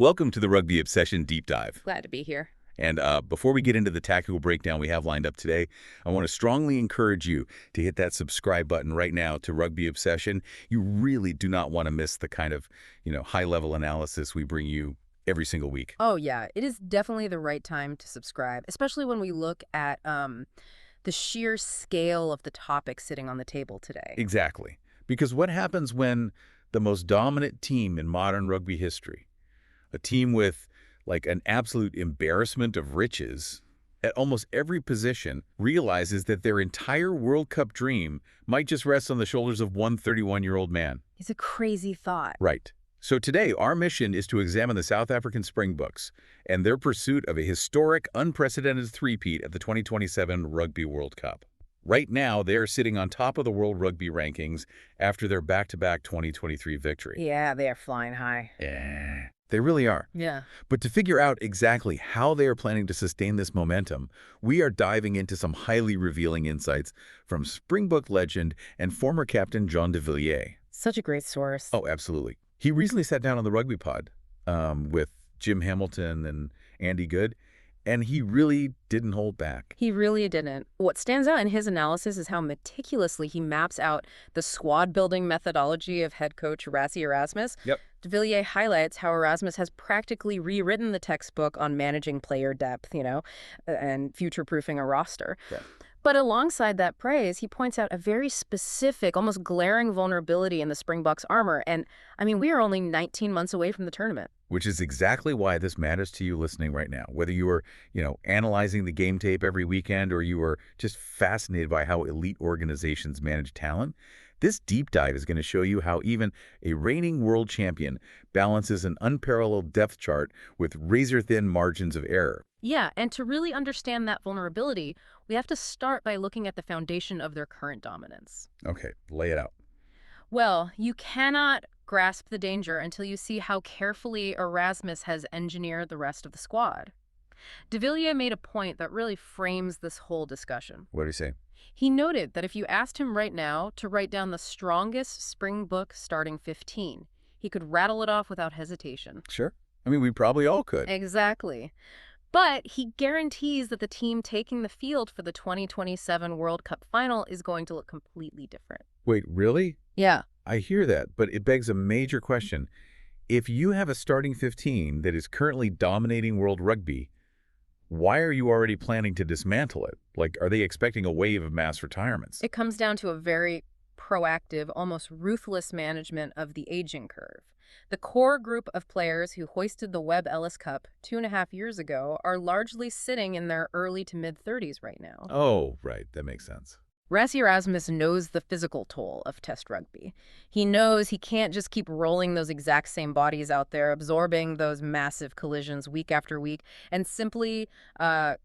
Welcome to the Rugby Obsession Deep Dive. Glad to be here. And before we get into the tactical breakdown we have lined up today, I want to strongly encourage you to hit that subscribe button right now to Rugby Obsession. You really do not want to miss the kind of, high-level analysis we bring you every single week. Oh, yeah. It is definitely the right time to subscribe, especially when we look at the sheer scale of the topic sitting on the table today. Exactly. Because what happens when the most dominant team in modern rugby history, a team with like an absolute embarrassment of riches at almost every position, realizes that their entire World Cup dream might just rest on the shoulders of one 31-year-old man? It's a crazy thought. Right. So today, our mission is to examine the South African Springboks and their pursuit of a historic, unprecedented three-peat at the 2027 Rugby World Cup. Right now, they are sitting on top of the World Rugby rankings after their back-to-back 2023 victory. Yeah, they are flying high. Yeah, they really are. Yeah. But to figure out exactly how they are planning to sustain this momentum, we are diving into some highly revealing insights from Springbok legend and former captain Jean de Villiers. Such a great source. Oh, absolutely. He recently sat down on the Rugby Pod with Jim Hamilton and Andy Good, and he really didn't hold back. He really didn't. What stands out in his analysis is how meticulously he maps out the squad-building methodology of head coach Erasmus. Yep. De Villiers highlights how Erasmus has practically rewritten the textbook on managing player depth, and future-proofing a roster. Yeah. But alongside that praise, he points out a very specific, almost glaring vulnerability in the Springboks' armor. And, we are only 19 months away from the tournament. Which is exactly why this matters to you listening right now. Whether you are, analyzing the game tape every weekend or you are just fascinated by how elite organizations manage talent, this deep dive is going to show you how even a reigning world champion balances an unparalleled depth chart with razor-thin margins of error. Yeah, and to really understand that vulnerability, we have to start by looking at the foundation of their current dominance. Okay, lay it out. Well, you cannot grasp the danger until you see how carefully Erasmus has engineered the rest of the squad. De Villiers made a point that really frames this whole discussion. What did he say? He noted that if you asked him right now to write down the strongest Springbok starting 15, he could rattle it off without hesitation. Sure. We probably all could. Exactly. But he guarantees that the team taking the field for the 2027 World Cup final is going to look completely different. Wait, really? Yeah. I hear that, but it begs a major question. If you have a starting 15 that is currently dominating world rugby, why are you already planning to dismantle it? Like, are they expecting a wave of mass retirements? It comes down to a very proactive, almost ruthless management of the aging curve. The core group of players who hoisted the Webb Ellis Cup 2.5 years ago are largely sitting in their early to mid-30s right now. Oh, right. That makes sense. Erasmus knows the physical toll of test rugby. He knows he can't just keep rolling those exact same bodies out there, absorbing those massive collisions week after week, and simply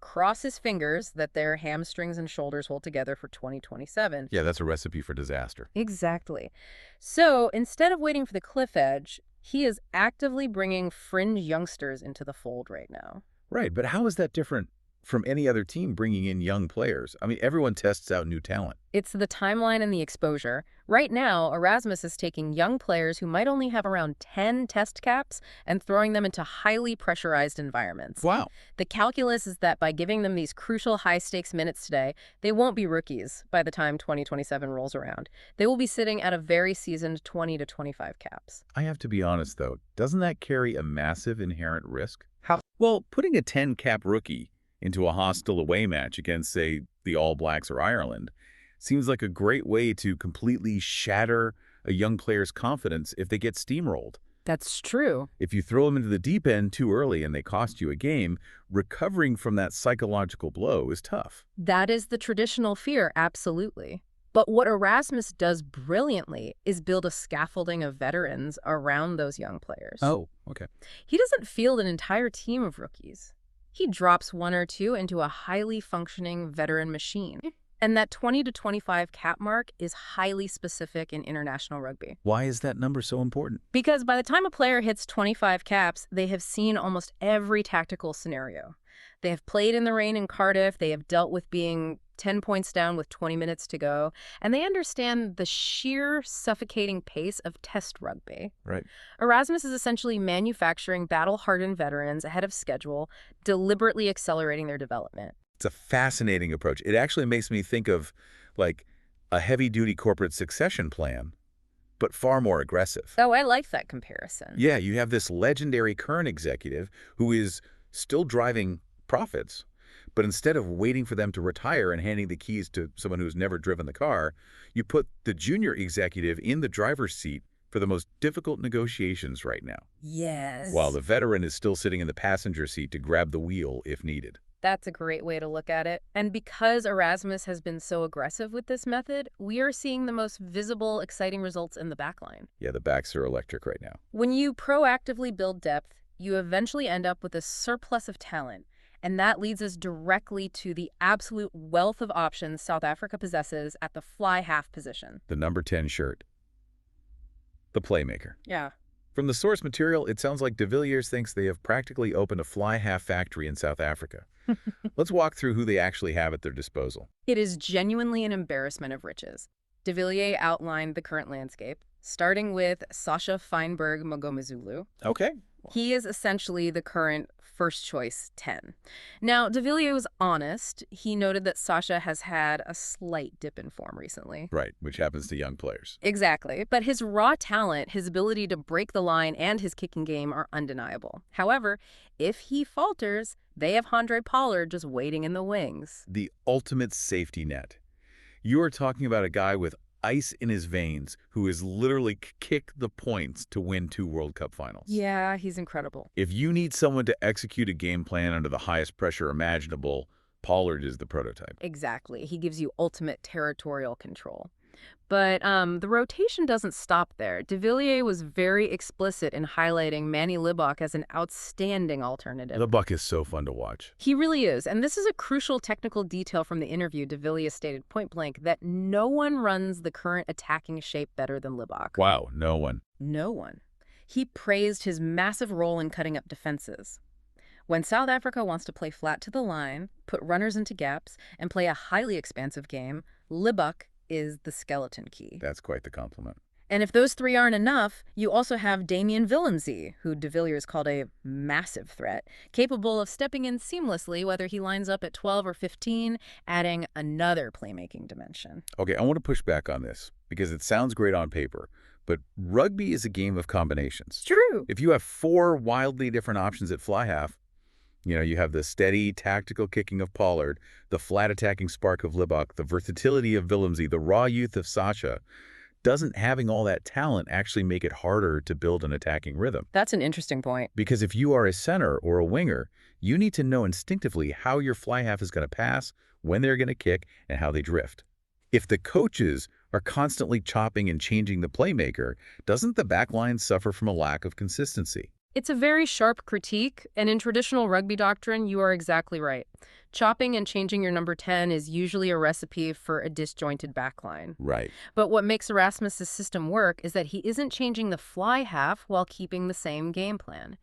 cross his fingers that their hamstrings and shoulders hold together for 2027. Yeah, that's a recipe for disaster. Exactly. So instead of waiting for the cliff edge, he is actively bringing fringe youngsters into the fold right now. Right, but how is that different from any other team bringing in young players? Everyone tests out new talent. It's the timeline and the exposure. Right now, Erasmus is taking young players who might only have around 10 test caps and throwing them into highly pressurized environments. Wow. The calculus is that by giving them these crucial high-stakes minutes today, they won't be rookies by the time 2027 rolls around. They will be sitting at a very seasoned 20 to 25 caps. I have to be honest, though. Doesn't that carry a massive inherent risk? How? Well, putting a 10-cap rookie into a hostile away match against, say, the All Blacks or Ireland seems like a great way to completely shatter a young player's confidence if they get steamrolled. That's true. If you throw them into the deep end too early and they cost you a game, recovering from that psychological blow is tough. That is the traditional fear, absolutely. But what Erasmus does brilliantly is build a scaffolding of veterans around those young players. Oh, okay. He doesn't field an entire team of rookies. He drops one or two into a highly functioning veteran machine. And that 20 to 25 cap mark is highly specific in international rugby. Why is that number so important? Because by the time a player hits 25 caps, they have seen almost every tactical scenario. They have played in the rain in Cardiff. They have dealt with being 10 points down with 20 minutes to go, and they understand the sheer suffocating pace of test rugby. Right. Erasmus is essentially manufacturing battle-hardened veterans ahead of schedule, deliberately accelerating their development. It's a fascinating approach. It actually makes me think of, like, a heavy-duty corporate succession plan, but far more aggressive. Oh, I like that comparison. Yeah, you have this legendary current executive who is still driving profits, but instead of waiting for them to retire and handing the keys to someone who's never driven the car, you put the junior executive in the driver's seat for the most difficult negotiations right now, Yes. while the veteran is still sitting in the passenger seat to grab the wheel if needed. That's a great way to look at it. And because Erasmus has been so aggressive with this method, we are seeing the most visible, exciting results in the backline. Yeah, the backs are electric right now. When you proactively build depth, you eventually end up with a surplus of talent. And that leads us directly to the absolute wealth of options South Africa possesses at the fly half position. The number 10 shirt. The playmaker. Yeah. From the source material, it sounds like de Villiers thinks they have practically opened a fly half factory in South Africa. Let's walk through who they actually have at their disposal. It is genuinely an embarrassment of riches. De Villiers outlined the current landscape, starting with Sasha Feinberg Magomezulu. Okay. He is essentially the current first choice 10. Now, de Villiers was honest. He noted that Sasha has had a slight dip in form recently. Right, which happens to young players. Exactly. But his raw talent, his ability to break the line, and his kicking game are undeniable. However, if he falters, they have Handré Pollard just waiting in the wings. The ultimate safety net. You are talking about a guy with ice in his veins who has literally kicked the points to win 2 World Cup finals. Yeah, he's incredible. If you need someone to execute a game plan under the highest pressure imaginable, Pollard is the prototype. Exactly. He gives you ultimate territorial control. But the rotation doesn't stop there. De Villiers was very explicit in highlighting Manny Libbok as an outstanding alternative. The Bokke is so fun to watch. He really is. And this is a crucial technical detail from the interview. De Villiers stated point blank that no one runs the current attacking shape better than Libbok. Wow, no one. No one. He praised his massive role in cutting up defenses. When South Africa wants to play flat to the line, put runners into gaps, and play a highly expansive game, Libbok is the skeleton key. That's quite the compliment. And if those three aren't enough, you also have Damien Villiers, who de Villiers called a massive threat, capable of stepping in seamlessly whether he lines up at 12 or 15, adding another playmaking dimension. Okay, I want to push back on this because it sounds great on paper, but rugby is a game of combinations. True. If you have 4 wildly different options at fly half, you have the steady, tactical kicking of Pollard, the flat attacking spark of Libbok, the versatility of Villiers, the raw youth of Sasha. Doesn't having all that talent actually make it harder to build an attacking rhythm? That's an interesting point. Because if you are a center or a winger, you need to know instinctively how your fly half is going to pass, when they're going to kick, and how they drift. If the coaches are constantly chopping and changing the playmaker, doesn't the backline suffer from a lack of consistency? It's a very sharp critique, and in traditional rugby doctrine, you are exactly right. Chopping and changing your number 10 is usually a recipe for a disjointed backline. Right. But what makes Erasmus's system work is that he isn't changing the fly half while keeping the same game plan.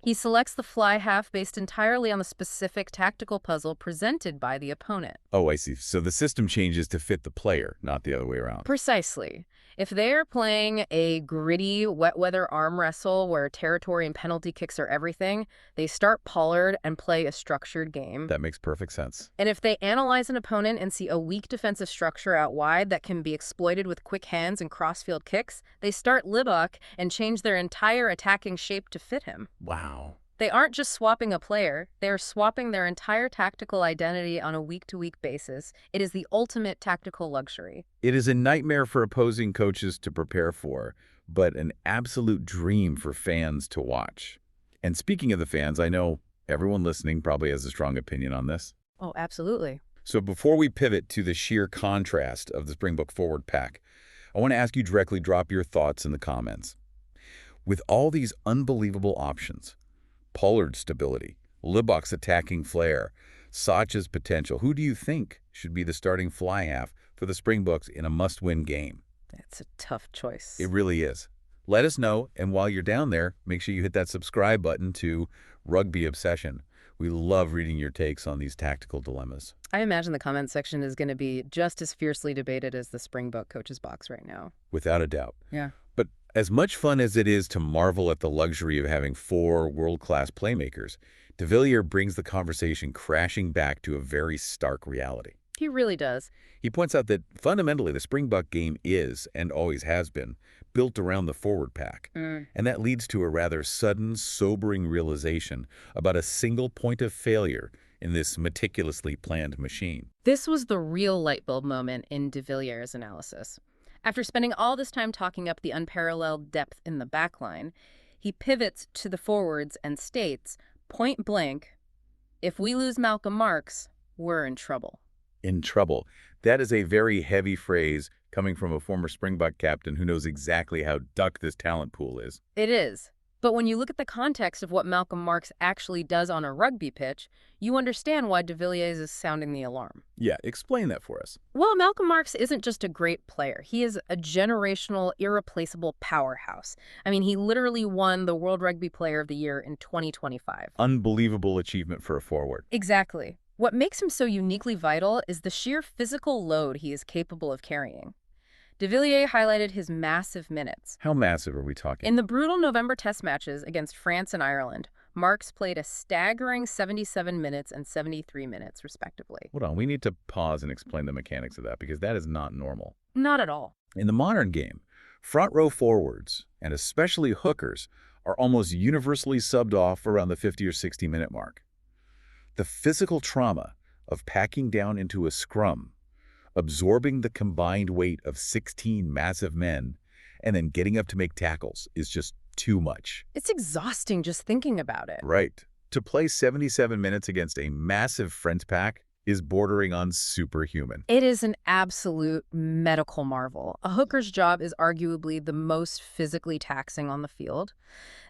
He selects the fly half based entirely on the specific tactical puzzle presented by the opponent. Oh, I see. So the system changes to fit the player, not the other way around. Precisely. If they're playing a gritty, wet-weather arm wrestle where territory and penalty kicks are everything, they start Pollard and play a structured game. That makes perfect sense. And if they analyze an opponent and see a weak defensive structure out wide that can be exploited with quick hands and crossfield kicks, they start Libbok and change their entire attacking shape to fit him. Wow. They aren't just swapping a player, they are swapping their entire tactical identity on a week-to-week basis. It is the ultimate tactical luxury. It is a nightmare for opposing coaches to prepare for, but an absolute dream for fans to watch. And speaking of the fans, I know everyone listening probably has a strong opinion on this. Oh, absolutely. So before we pivot to the sheer contrast of the Springbok forward pack, I want to ask you directly, drop your thoughts in the comments. With all these unbelievable options, Pollard's stability, Libbok's attacking flair, Sasha's potential, who do you think should be the starting fly half for the Springboks in a must-win game? That's a tough choice. It really is. Let us know, and while you're down there, make sure you hit that subscribe button to Rugby Obsession. We love reading your takes on these tactical dilemmas. I imagine the comment section is going to be just as fiercely debated as the Springbok coach's box right now. Without a doubt. Yeah. But as much fun as it is to marvel at the luxury of having 4 world-class playmakers, de Villiers brings the conversation crashing back to a very stark reality. He really does. He points out that fundamentally the Springbok game is, and always has been, built around the forward pack. And that leads to a rather sudden, sobering realization about a single point of failure in this meticulously planned machine. This was the real light bulb moment in de Villiers' analysis. After spending all this time talking up the unparalleled depth in the backline, he pivots to the forwards and states, point blank, if we lose Malcolm Marx, we're in trouble. In trouble. That is a very heavy phrase coming from a former Springbok captain who knows exactly how duck this talent pool is. It is. But when you look at the context of what Malcolm Marx actually does on a rugby pitch, you understand why de Villiers is sounding the alarm. Yeah, explain that for us. Well, Malcolm Marx isn't just a great player. He is a generational, irreplaceable powerhouse. I mean, he literally won the World Rugby Player of the Year in 2025. Unbelievable achievement for a forward. Exactly. What makes him so uniquely vital is the sheer physical load he is capable of carrying. De Villiers highlighted his massive minutes. How massive are we talking? In the brutal November Test matches against France and Ireland, Marx played a staggering 77 minutes and 73 minutes, respectively. Hold on, we need to pause and explain the mechanics of that because that is not normal. Not at all. In the modern game, front row forwards, and especially hookers, are almost universally subbed off around the 50 or 60-minute mark. The physical trauma of packing down into a scrum, absorbing the combined weight of 16 massive men, and then getting up to make tackles is just too much. It's exhausting just thinking about it. Right. To play 77 minutes against a massive French pack is bordering on superhuman. It is an absolute medical marvel. A hooker's job is arguably the most physically taxing on the field.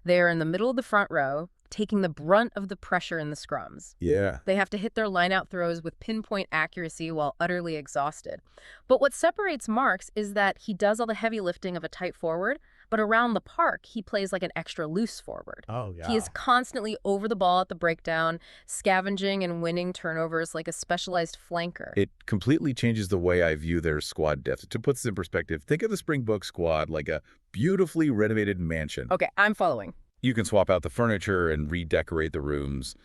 They are in the middle of the front row, taking the brunt of the pressure in the scrums. Yeah. They have to hit their line-out throws with pinpoint accuracy while utterly exhausted. But what separates Marx is that he does all the heavy lifting of a tight forward, but around the park, he plays like an extra loose forward. Oh, yeah. He is constantly over the ball at the breakdown, scavenging and winning turnovers like a specialized flanker. It completely changes the way I view their squad depth. To put this in perspective, think of the Springbok squad like a beautifully renovated mansion. Okay, I'm following. You can swap out the furniture and redecorate the rooms,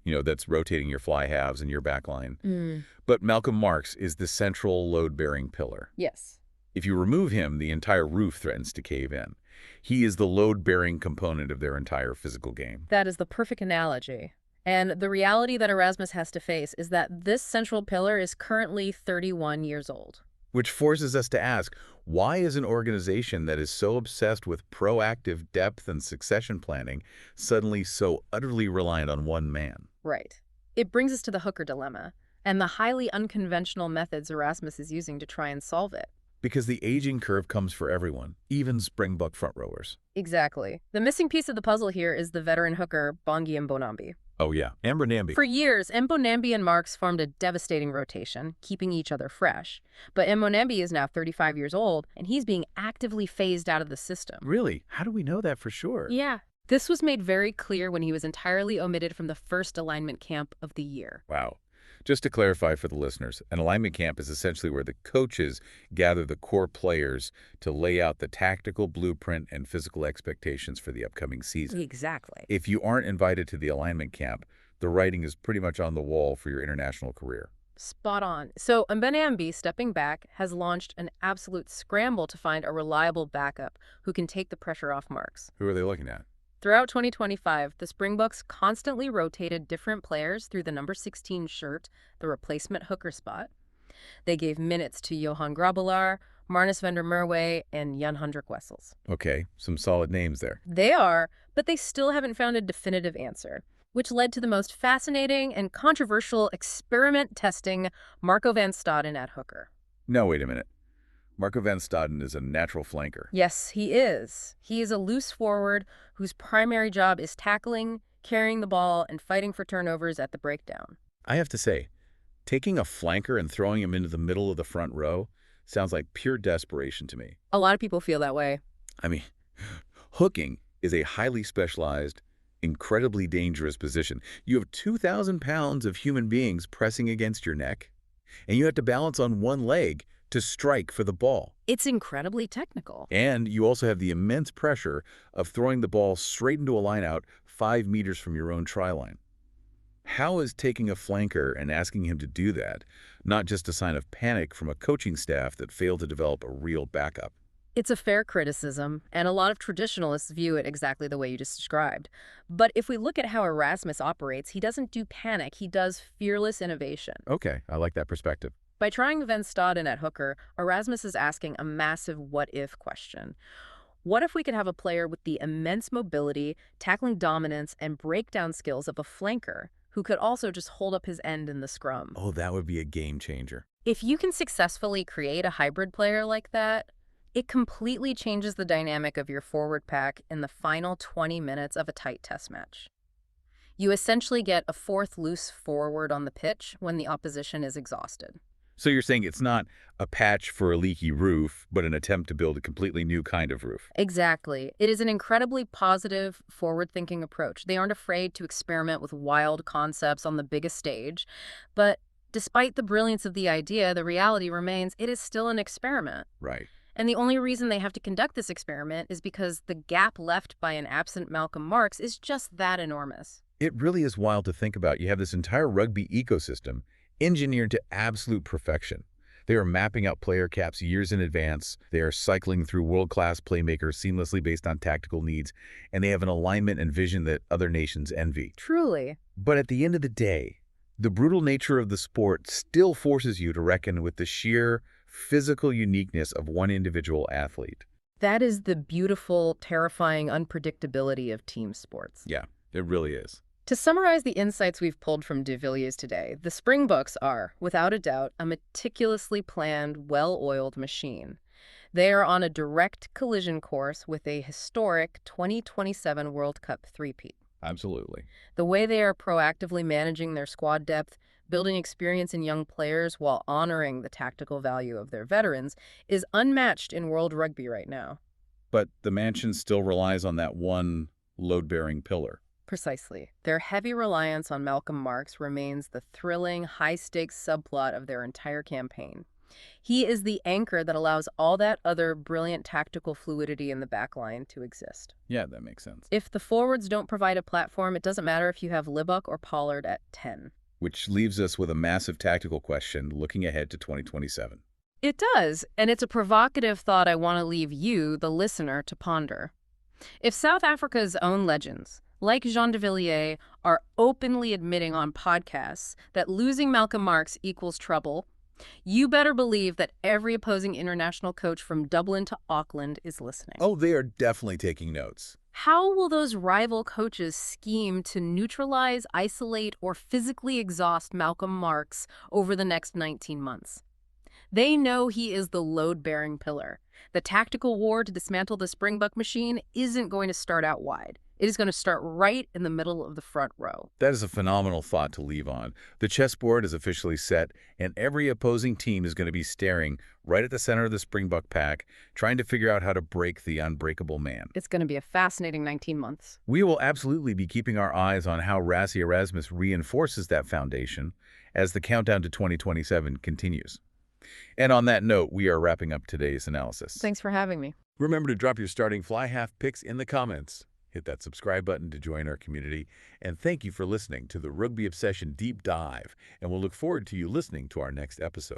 that's rotating your fly halves and your backline. But Malcolm Marx is the central load-bearing pillar. Yes. If you remove him, the entire roof threatens to cave in. He is the load-bearing component of their entire physical game. That is the perfect analogy. And the reality that Erasmus has to face is that this central pillar is currently 31 years old. Which forces us to ask, why is an organization that is so obsessed with proactive depth and succession planning suddenly so utterly reliant on one man? Right. It brings us to the hooker dilemma and the highly unconventional methods Erasmus is using to try and solve it. Because the aging curve comes for everyone, even Springbok front rowers. Exactly. The missing piece of the puzzle here is the veteran hooker, Bongi Mbonambi. Oh yeah, Mbonambi. For years, Mbonambi and Marx formed a devastating rotation, keeping each other fresh. But Mbonambi is now 35 years old, and he's being actively phased out of the system. Really? How do we know that for sure? Yeah. This was made very clear when he was entirely omitted from the first alignment camp of the year. Wow. Just to clarify for the listeners, an alignment camp is essentially where the coaches gather the core players to lay out the tactical blueprint and physical expectations for the upcoming season. Exactly. If you aren't invited to the alignment camp, the writing is pretty much on the wall for your international career. Spot on. So Mbonambi, stepping back, has launched an absolute scramble to find a reliable backup who can take the pressure off Marx. Who are they looking at? Throughout 2025, the Springboks constantly rotated different players through the number 16 shirt, the replacement hooker spot. They gave minutes to Johan Grabelaar, Marnus van der Merwe, and Jan Hendrik Wessels. Okay, some solid names there. They are, but they still haven't found a definitive answer, which led to the most fascinating and controversial experiment testing Marco van Staden at hooker. No, wait a minute. Marco van Staden is a natural flanker. Yes, he is. He is a loose forward whose primary job is tackling, carrying the ball, and fighting for turnovers at the breakdown. I have to say, taking a flanker and throwing him into the middle of the front row sounds like pure desperation to me. A lot of people feel that way. I mean, hooking is a highly specialized, Incredibly dangerous position. You have 2,000 pounds of human beings pressing against your neck, and you have to balance on one leg to strike for the ball. It's incredibly technical. And you also have the immense pressure of throwing the ball straight into a lineout 5 meters from your own try line. How is taking a flanker and asking him to do that not just a sign of panic from a coaching staff that failed to develop a real backup? It's a fair criticism, and a lot of traditionalists view it exactly the way you just described. But if we look at how Erasmus operates, he doesn't do panic, he does fearless innovation. Okay, I like that perspective. By trying Van Staden at hooker, Erasmus is asking a massive what-if question. What if we could have a player with the immense mobility, tackling dominance, and breakdown skills of a flanker who could also just hold up his end in the scrum? Oh, that would be a game changer. If you can successfully create a hybrid player like that, it completely changes the dynamic of your forward pack in the final 20 minutes of a tight test match. You essentially get a fourth loose forward on the pitch when the opposition is exhausted. So you're saying it's not a patch for a leaky roof, but an attempt to build a completely new kind of roof. Exactly. It is an incredibly positive, forward-thinking approach. They aren't afraid to experiment with wild concepts on the biggest stage, but despite the brilliance of the idea, the reality remains it is still an experiment. Right. And the only reason they have to conduct this experiment is because the gap left by an absent Malcolm Marx is just that enormous. It really is wild to think about. You have this entire rugby ecosystem engineered to absolute perfection. They are mapping out player caps years in advance. They are cycling through world-class playmakers seamlessly based on tactical needs, and they have an alignment and vision that other nations envy. Truly. But at the end of the day, the brutal nature of the sport still forces you to reckon with the sheer physical uniqueness of one individual athlete. That is the beautiful, terrifying unpredictability of team sports. Yeah, it really is. To summarize the insights we've pulled from de Villiers today, the Springboks are, without a doubt, a meticulously planned, well-oiled machine. They are on a direct collision course with a historic 2027 World Cup three-peat. Absolutely. The way they are proactively managing their squad depth, building experience in young players while honoring the tactical value of their veterans is unmatched in world rugby right now. But the mansion still relies on that one load-bearing pillar. Precisely. Their heavy reliance on Malcolm Marx remains the thrilling, high-stakes subplot of their entire campaign. He is the anchor that allows all that other brilliant tactical fluidity in the backline to exist. Yeah, that makes sense. If the forwards don't provide a platform, it doesn't matter if you have Libbuck or Pollard at 10. Which leaves us with a massive tactical question looking ahead to 2027. It does, and it's a provocative thought I want to leave you, the listener, to ponder. If South Africa's own legends, like Jean de Villiers, are openly admitting on podcasts that losing Malcolm Marx equals trouble, you better believe that every opposing international coach from Dublin to Auckland is listening. Oh, they are definitely taking notes. How will those rival coaches scheme to neutralize, isolate, or physically exhaust Malcolm Marx over the next 19 months? They know he is the load-bearing pillar. The tactical war to dismantle the Springbok machine isn't going to start out wide. It is going to start right in the middle of the front row. That is a phenomenal thought to leave on. The chessboard is officially set, and every opposing team is going to be staring right at the center of the Springbok pack, trying to figure out how to break the unbreakable man. It's going to be a fascinating 19 months. We will absolutely be keeping our eyes on how RASSIE Erasmus reinforces that foundation as the countdown to 2027 continues. And on that note, we are wrapping up today's analysis. Thanks for having me. Remember to drop your starting fly half picks in the comments. Hit that subscribe button to join our community. And thank you for listening to the Rugby Obsession Deep Dive. And we'll look forward to you listening to our next episode.